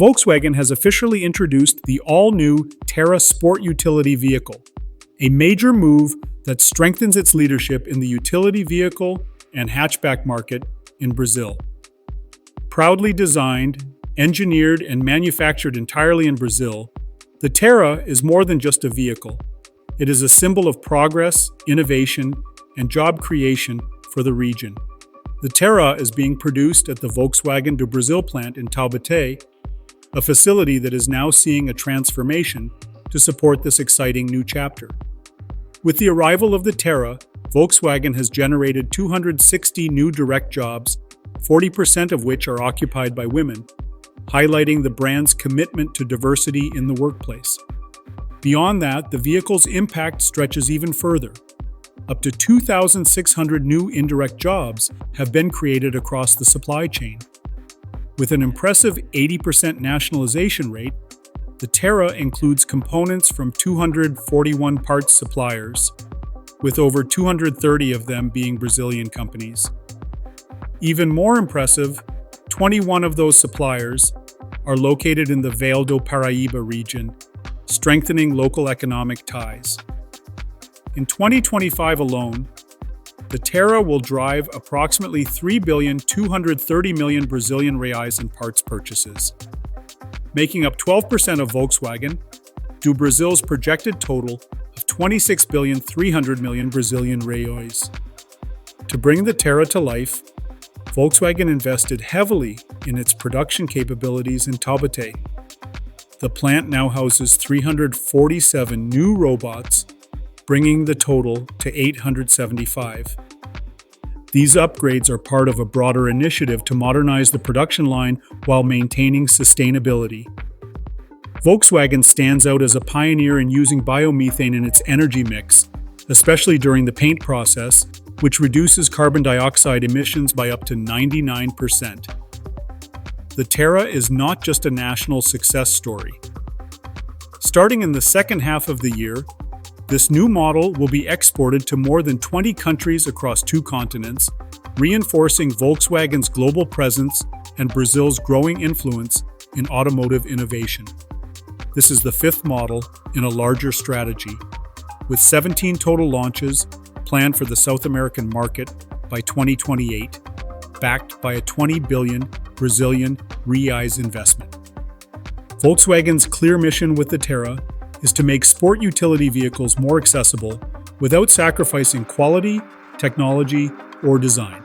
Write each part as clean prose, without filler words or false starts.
Volkswagen has officially introduced the all-new Tera sport utility vehicle, a major move that strengthens its leadership in the utility vehicle and hatchback market in Brazil. Proudly designed, engineered, and manufactured entirely in Brazil, the Tera is more than just a vehicle. It is a symbol of progress, innovation, and job creation for the region. The Tera is being produced at the Volkswagen do Brasil plant in Taubaté, a facility that is now seeing a transformation to support this exciting new chapter. With the arrival of the Tera, Volkswagen has generated 260 new direct jobs, 40% of which are occupied by women, highlighting the brand's commitment to diversity in the workplace. Beyond that, the vehicle's impact stretches even further. Up to 2,600 new indirect jobs have been created across the supply chain. With an impressive 80% nationalization rate, the Tera includes components from 241 parts suppliers, with over 230 of them being Brazilian companies. Even more impressive, 21 of those suppliers are located in the Vale do Paraíba region, strengthening local economic ties. In 2025 alone, the Tera will drive approximately 3,230 million Brazilian reais in parts purchases, making up 12% of Volkswagen, do Brazil's projected total of 26,300 million Brazilian reais. To bring the Tera to life, Volkswagen invested heavily in its production capabilities in Taubaté. The plant now houses 347 new robots, bringing the total to 875. These upgrades are part of a broader initiative to modernize the production line while maintaining sustainability. Volkswagen stands out as a pioneer in using biomethane in its energy mix, especially during the paint process, which reduces carbon dioxide emissions by up to 99%. The Tera is not just a national success story. Starting in the second half of the year, this new model will be exported to more than 20 countries across 2 continents, reinforcing Volkswagen's global presence and Brazil's growing influence in automotive innovation. This is the 5th model in a larger strategy, with 17 total launches planned for the South American market by 2028, backed by a 20 billion Brazilian reais investment. Volkswagen's clear mission with the Tera is to make sport utility vehicles more accessible without sacrificing quality, technology, or design.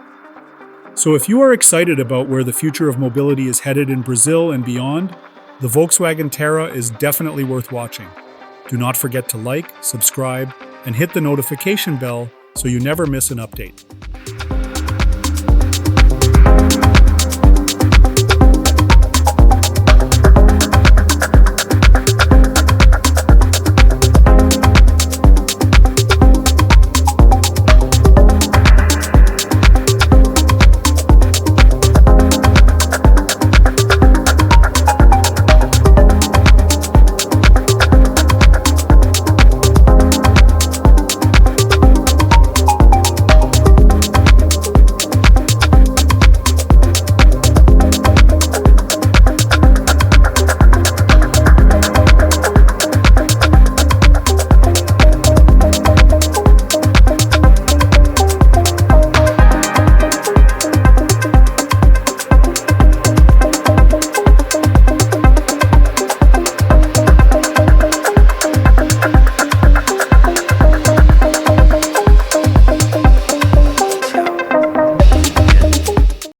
So if you are excited about where the future of mobility is headed in Brazil and beyond, the Volkswagen Tera is definitely worth watching. Do not forget to like, subscribe, and hit the notification bell so you never miss an update.